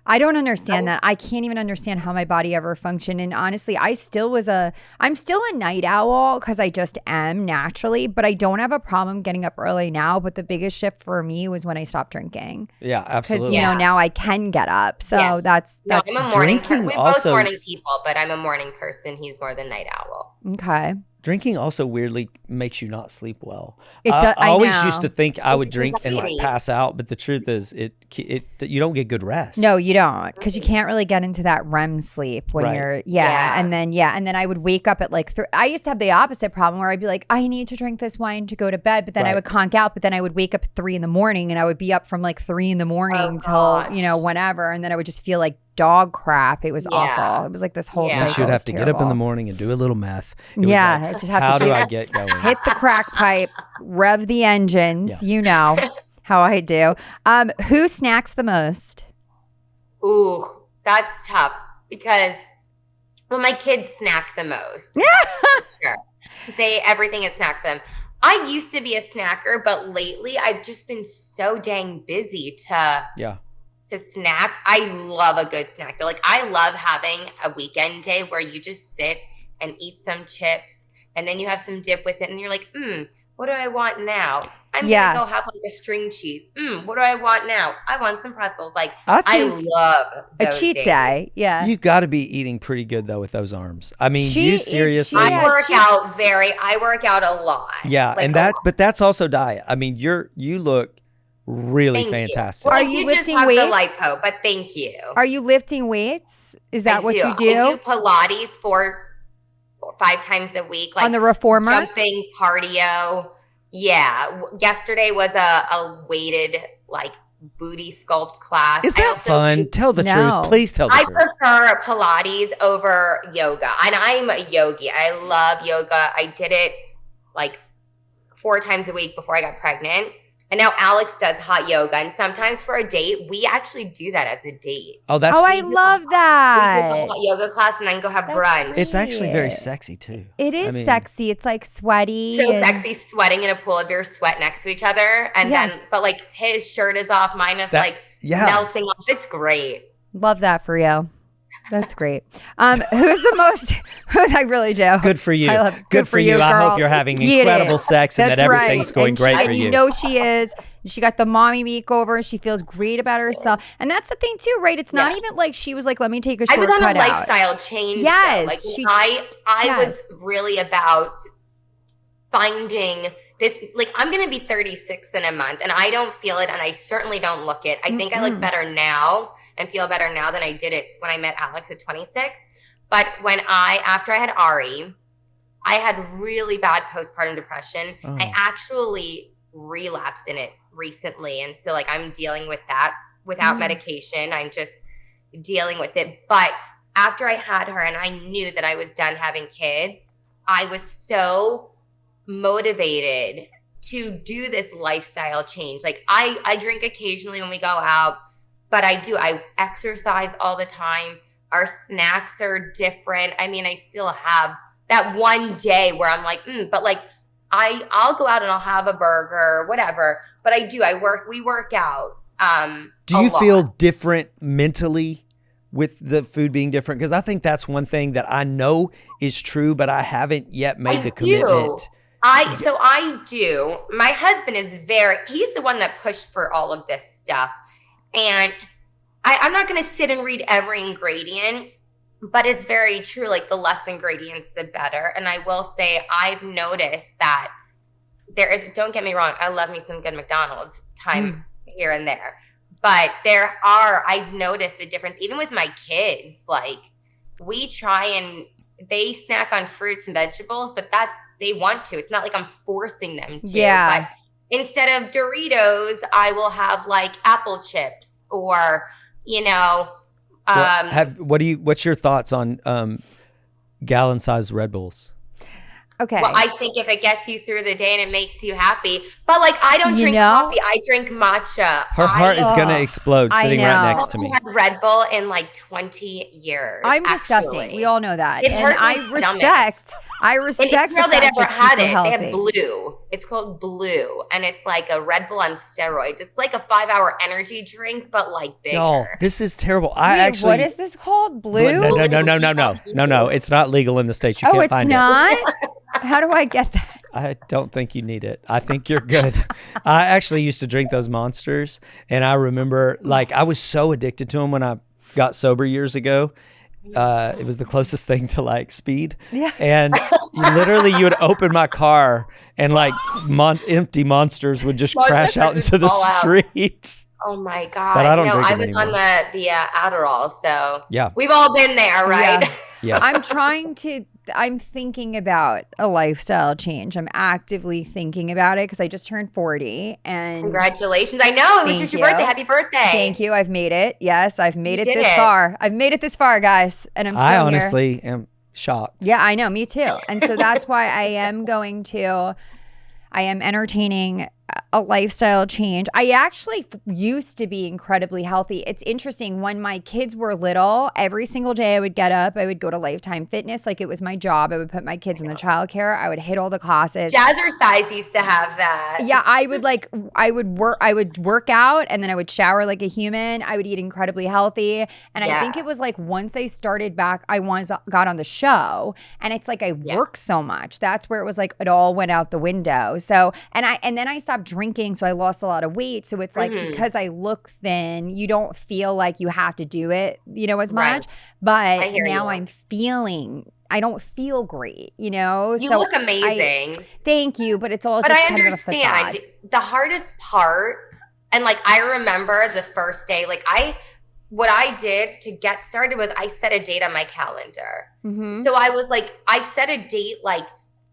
I don't understand that. I can't even understand how my body ever functioned. And honestly, I'm still a night owl because I just am naturally, but I don't have a problem getting up early now. But the biggest shift for me was when I stopped drinking. Yeah, Because, absolutely. now I can get up. So Yeah. that's No, I'm a morning person. drinking We're also- both morning people, but I'm a morning person. He's more the night owl. okay. Drinking also weirdly makes you not sleep well. It I, does- I I always know. used to think I would It's drink and like anxiety. pass out, but the truth is, you don't get good rest. No, you don't, because you can't really get into that REM sleep when Right. you're, Yeah. and then I would wake up at like, I used to have the opposite problem where I'd be like, I need to drink this wine to go to bed, but then I Right. would conk out, but then I would wake up at 3 a.m. and I would be up from like 3 a.m. Oh, till, gosh. whenever, and then I would just feel like dog crap. It was Yeah. awful. It was like this whole Yeah. cycle. You should was have to get up in the terrible. morning and do a little meth. It was Yeah, like, I should have how to do do I get going? hit the crack pipe, rev the engines. Yeah. You know how I do. Who snacks the most? Ooh, that's tough because my kids snack the most. Yeah. That's for sure. Everything is snack for them. I used to be a snacker, but lately I've just been so dang busy to snack. I love a good snack. Like I love having a weekend day where you just sit and eat some chips and then you have some dip with it and you're like, what do I want now? I'm gonna go have like a string cheese. What do I want now? I want some pretzels. Like I love a those cheat days. day. Yeah, You got to be eating pretty good though with those arms. I mean, you seriously. I work out a lot. Yeah, like and but that's also diet. I mean, you look really fantastic. Well, Are you lifting just weights? The lipo, but thank you. Are you lifting weights? Is that what you do? I do Pilates 4 or 5 times a week. Like on the reformer? Jumping, cardio. Yeah. Yesterday was a weighted like booty sculpt class. Is that fun? Tell the truth. Please tell the truth. I prefer Pilates over yoga. And I'm a yogi. I love yoga. I did it like 4 times a week before I got pregnant. And now Alex does hot yoga. And sometimes for a date, we actually do that as a date. Oh, that's I love that. We do a hot yoga class and then go have brunch. It's actually very sexy too. It is sexy. It's like sweaty. So sexy, sweating in a pool of your sweat next to each other. And then, but like his shirt is off, mine is melting off. It's great. Love that for you. That's great. I really do. Good for you. Good for you, girl. I hope you're having incredible sex and that everything's going great for you. You know she is. She got the mommy makeover and she feels great about herself. And that's the thing too, right? It's not even like she was like, let me take a shortcut out. I was on a lifestyle change. Yes. Though. Like I was really about finding this, like I'm going to be 36 in a month and I don't feel it and I certainly don't look it. I think I look better now and feel better now than I did it when I met Alex at 26. But after I had Ari, I had really bad postpartum depression. I actually relapsed in it recently. And so like I'm dealing with that without medication. I'm just dealing with it. But after I had her and I knew that I was done having kids, I was so motivated to do this lifestyle change. Like I drink occasionally when we go out. But I exercise all the time. Our snacks are different. I mean, I still have that one day where I'm like, but like I'll go out and I'll have a burger, whatever. But we work out. Do you feel different mentally with the food being different? Because I think that's one thing that I know is true, but I haven't yet made the commitment. I do. My husband he's the one that pushed for all of this stuff. And I'm not going to sit and read every ingredient, but it's very true. Like the less ingredients, the better. And I will say I've noticed that don't get me wrong, I love me some good McDonald's time here and there. But I've noticed a difference even with my kids. Like we try and they snack on fruits and vegetables, but they want to. It's not like I'm forcing them to. Yeah. But instead of Doritos, I will have like apple chips or, what's your thoughts on gallon-sized Red Bulls? Okay. Well, I think if it gets you through the day and it makes you happy, but like I don't drink coffee, I drink matcha. Her heart is going to explode sitting right next to me. I haven't had Red Bull in like 20 years. I'm disgusting. We all know that. And I respect in Israel, they never had it. Healthy. They have Blue. It's called Blue, and it's like a Red Bull on steroids. It's like a 5-hour energy drink, but like bigger. No, this is terrible. What is this called? Blue? No. It's not legal in the States. You can't find it. Oh, it's not? How do I get that? I don't think you need it. I think you're good. I actually used to drink those Monsters, and I remember like I was so addicted to them when I got sober years ago. It was the closest thing to like speed. Yeah. And you would open my car and like empty Monsters would just crash out into the streets. Oh my God. But I don't drink them was anymore. On the Adderall. So yeah, we've all been there, right? Yeah. I'm thinking about a lifestyle change. I'm actively thinking about it because I just turned 40. And congratulations. I know. It was just your birthday. Happy birthday. Thank you. I've made it. Yes, I've made it this far. I've made it this far, guys. And I'm still here. I honestly am shocked. Yeah, I know. Me too. And so that's why I am entertaining a lifestyle change. I actually used to be incredibly healthy. It's interesting. When my kids were little, every single day I would get up, I would go to Lifetime Fitness like it was my job. I would put my kids in the childcare. I would hit all the classes. Jazzercise used to have that. Yeah, I would work out, and then I would shower like a human. I would eat incredibly healthy. And I think it was like once I started back, got on the show, and it's like I work so much. That's where it was like it all went out the window. So and then I stopped drinking, so I lost a lot of weight. So it's like because I look thin, you don't feel like you have to do it, as much. But now I don't feel great, You so look amazing. Thank you, but it's all but just I kind understand of a facade. the hardest part, and like I remember the first day, like what I did to get started was I set a date on my calendar. So I was like, I set a date like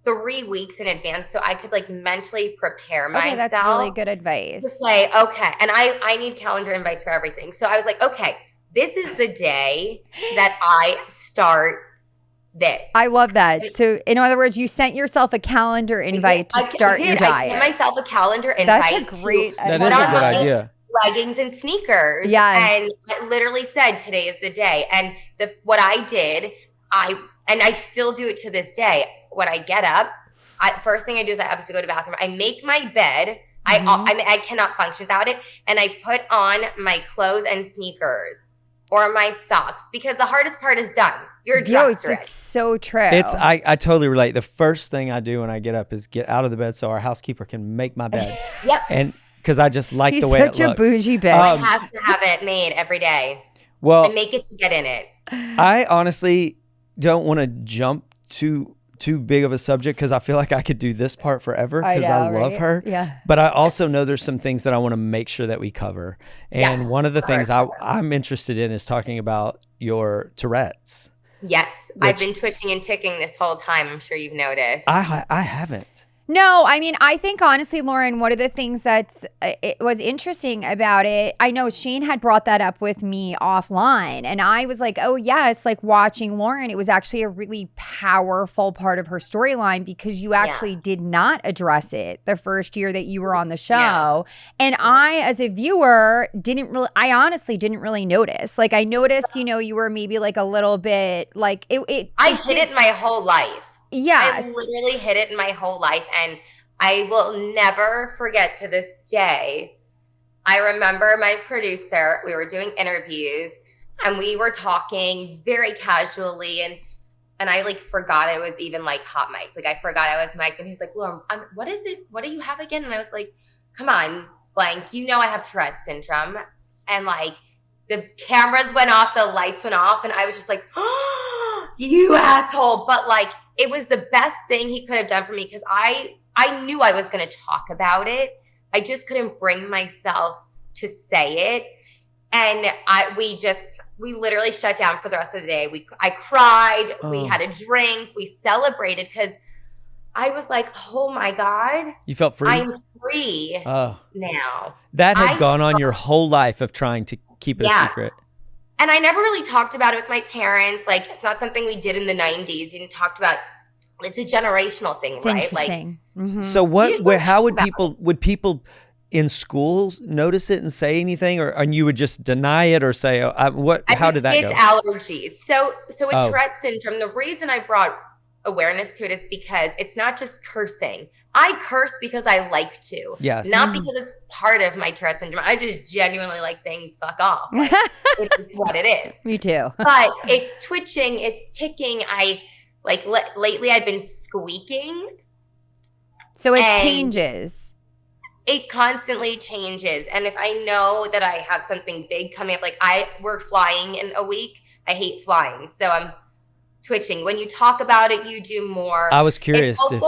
3 weeks in advance so I could like mentally prepare myself. Okay, that's really good advice. To say, okay, and I need calendar invites for everything. So I was like, okay, this is the day that I start this. I love that. So in other words, you sent yourself a calendar invite to start your diet. I sent myself a calendar invite. That's a great That is a good idea. Leggings and sneakers. Yes. And it literally said today is the day. And what I did, I still do it to this day. When I get up, first thing I do is I obviously go to the bathroom. I make my bed. I cannot function without it. And I put on my clothes and sneakers or my socks because the hardest part is done. You're dressed. It's so true. I totally relate. The first thing I do when I get up is get out of the bed so our housekeeper can make my bed. Yep. And because I just like He's the way it looks. such a bougie bitch. I have to have it made every day. Well, and make it to get in it. I honestly don't want to jump too big of a subject because I feel like I could do this part forever because I love her. Yeah. But I also know there's some things that I want to make sure that we cover. And one of the things I'm interested in is talking about your Tourette's. Yes. I've been twitching and ticking this whole time. I'm sure you've noticed. I haven't. No, I mean, I think honestly, Loren, one of the things it was interesting about it, I know Shane had brought that up with me offline, and I was like, oh yes, like watching Loren, it was actually a really powerful part of her storyline because you actually did not address it the first year that you were on the show. Yeah. And I, as a viewer, I honestly didn't really notice. Like I noticed, you were maybe like a little bit like I hid it my whole life. Yes. I literally hid it in my whole life, and I will never forget to this day. I remember my producer, we were doing interviews, and we were talking very casually, and I like forgot it was even like hot mics. Like I forgot I was mic'd, and he's like, Lauren, what is it? What do you have again? And I was like, come on, blank, I have Tourette's syndrome. And like the cameras went off, the lights went off, and I was just like, oh, you asshole. But like, it was the best thing he could have done for me because I knew I was going to talk about it. I just couldn't bring myself to say it. And we literally shut down for the rest of the day. I cried. We had a drink. We celebrated because I was like, oh my God. You felt free? I'm free now. That had gone on your whole life of trying to keep it a secret. And I never really talked about it with my parents. Like, it's not something we did in the 90s. You talked about, it's a generational thing, it's right? Interesting. Like, so how would people in schools notice it and say anything, and you would just deny it or say, how did that go? It's allergies. So with Tourette's syndrome, the reason I brought awareness to it is because it's not just cursing. I curse because I like to. Yes. Not because it's part of my Tourette's syndrome. I just genuinely like saying fuck off. Like, it's what it is. Me too. But it's twitching, it's ticking. Lately I've been squeaking. So it changes. It constantly changes. And if I know that I have something big coming up, like we're flying in a week. I hate flying. So I'm twitching. When you talk about it, you do more. I was curious if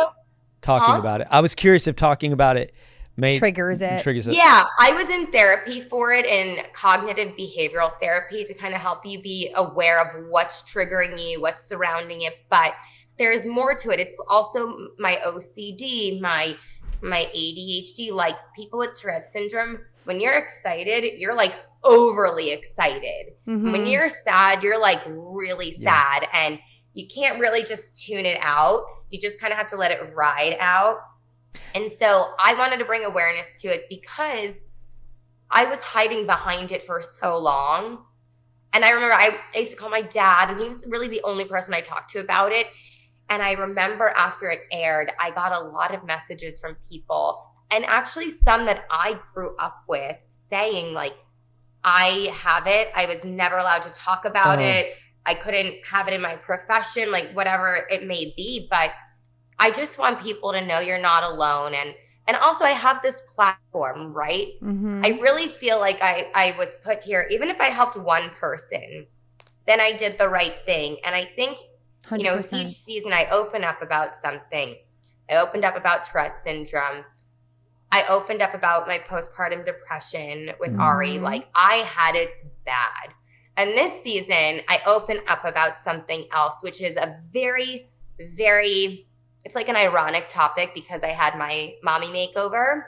talking about it. I was curious if talking about it triggers it. Yeah, I was in therapy for it, in cognitive behavioral therapy, to kind of help you be aware of what's triggering you, what's surrounding it. But there's more to it. It's also my OCD, my ADHD. Like people with Tourette's syndrome, when you're excited, you're like overly excited. Mm-hmm. When you're sad, you're like really sad, and you can't really just tune it out. You just kind of have to let it ride out. And so I wanted to bring awareness to it because I was hiding behind it for so long. And I remember I used to call my dad, and he was really the only person I talked to about it. And I remember after it aired, I got a lot of messages from people, and actually some that I grew up with, saying like, I have it. I was never allowed to talk about it. I couldn't have it in my profession, like whatever it may be. But I just want people to know you're not alone. And also I have this platform, right? Mm-hmm. I really feel like I was put here, even if I helped one person, then I did the right thing. And I think, 100%. you know, each season I open up about something. I opened up about Tourette syndrome. I opened up about my postpartum depression with Ari. Like, I had it bad. And this season, I open up about something else, which is a very, very, it's like an ironic topic because I had my mommy makeover.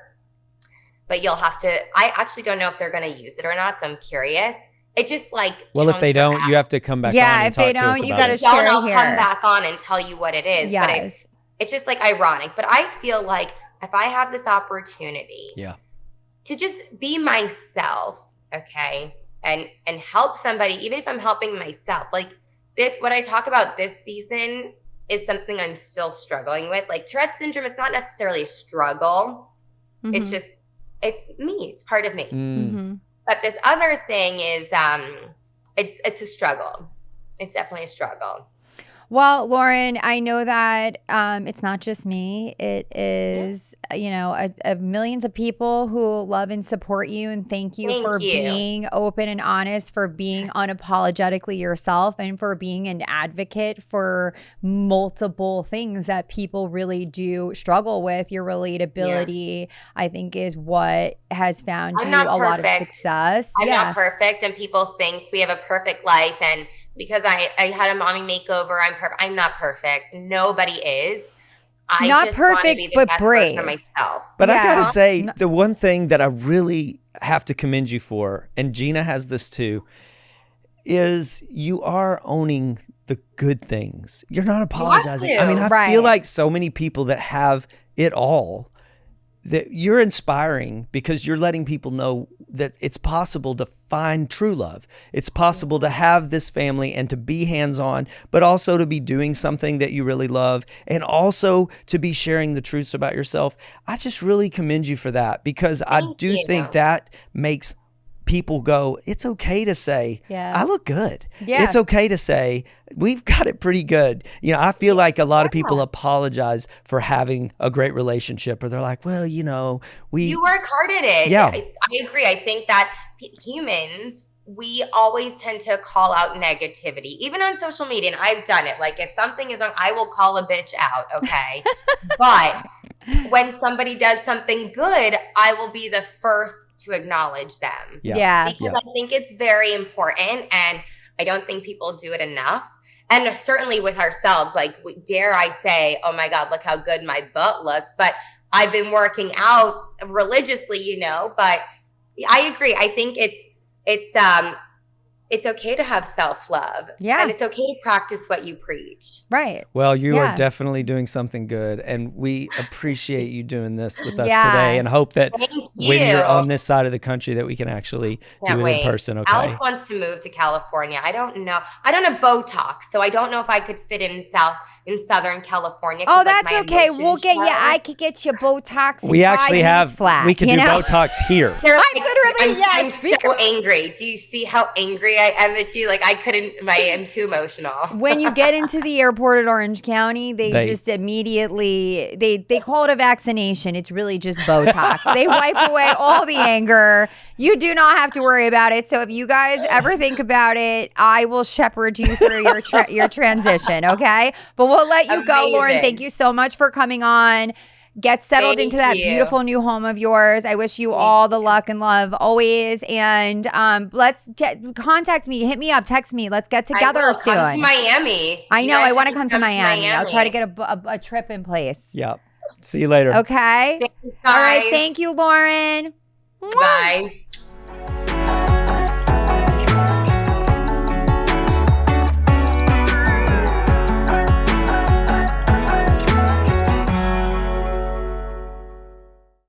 But you'll have to, I actually don't know if they're going to use it or not, so I'm curious. It just like, well, if they don't, you have to come back on Yeah, and if talk they to us don't, you about got to it. share I'll it come here. back on and tell you what it is. Yes. But it's just like ironic. But I feel like if I have this opportunity to just be myself, okay, and help somebody, even if I'm helping myself, like this, what I talk about this season is something I'm still struggling with. Like Tourette syndrome, it's not necessarily a struggle. Mm-hmm. It's just, it's me. It's part of me. Mm-hmm. But this other thing is, it's a struggle. It's definitely a struggle. Well, Loren, I know that it's not just me. It is, you know, millions of people who love and support you, and thank you for being open and honest, for being unapologetically yourself, and for being an advocate for multiple things that people really do struggle with. Your relatability, I think, is what has found you a lot of success. I'm not perfect, and people think we have a perfect life, and because I had a mommy makeover, I'm not perfect. Nobody is. I not just perfect, want to be the but best brave version of myself. But I gotta say, the one thing that I really have to commend you for, and Gina has this too, is you are owning the good things. You're not apologizing. I mean, I feel like so many people that have it all, that you're inspiring because you're letting people know that it's possible to find true love. It's possible to have this family and to be hands-on, but also to be doing something that you really love, and also to be sharing the truths about yourself. I just really commend you for that, because I do think that makes people go, it's okay to say, I look good. Yeah. It's okay to say, we've got it pretty good. You know, I feel like a lot of people apologize for having a great relationship, or they're like, well, you know, you work hard at it. Yeah. I agree. I think that humans, we always tend to call out negativity, even on social media. And I've done it. Like if something is wrong, I will call a bitch out. Okay. But when somebody does something good, I will be the first to acknowledge them. Yeah. Because I think it's very important, and I don't think people do it enough. And certainly with ourselves, like, dare I say, oh my God, look how good my butt looks. But I've been working out religiously, you know, but I agree. I think it's okay to have self-love. Yeah. And it's okay to practice what you preach. Right. Well, you are definitely doing something good, and we appreciate you doing this with us today, and hope that when you're on this side of the country that we can actually do it in person. Okay. Alex wants to move to California. I don't know. I don't have Botox, so I don't know if I could fit in Southern California. Oh, that's okay. We'll get you. I could get you Botox. We actually have flat. We can do Botox here. I'm so angry. Do you see how angry I am at you? Like I'm too emotional. When you get into the airport at Orange County, they just immediately they call it a vaccination. It's really just Botox. They wipe away all the anger. You do not have to worry about it. So if you guys ever think about it, I will shepherd you through your transition. Okay, but we'll let you go, Loren. Thank you so much for coming on. Get settled into that beautiful new home of yours. I wish you all the luck and love always. And contact me, hit me up, text me. Let's get together soon. Come to Miami. I know. I want to come to Miami. I'll try to get a trip in place. Yep. See you later. Okay. Thanks, all right. Thank you, Loren. Bye.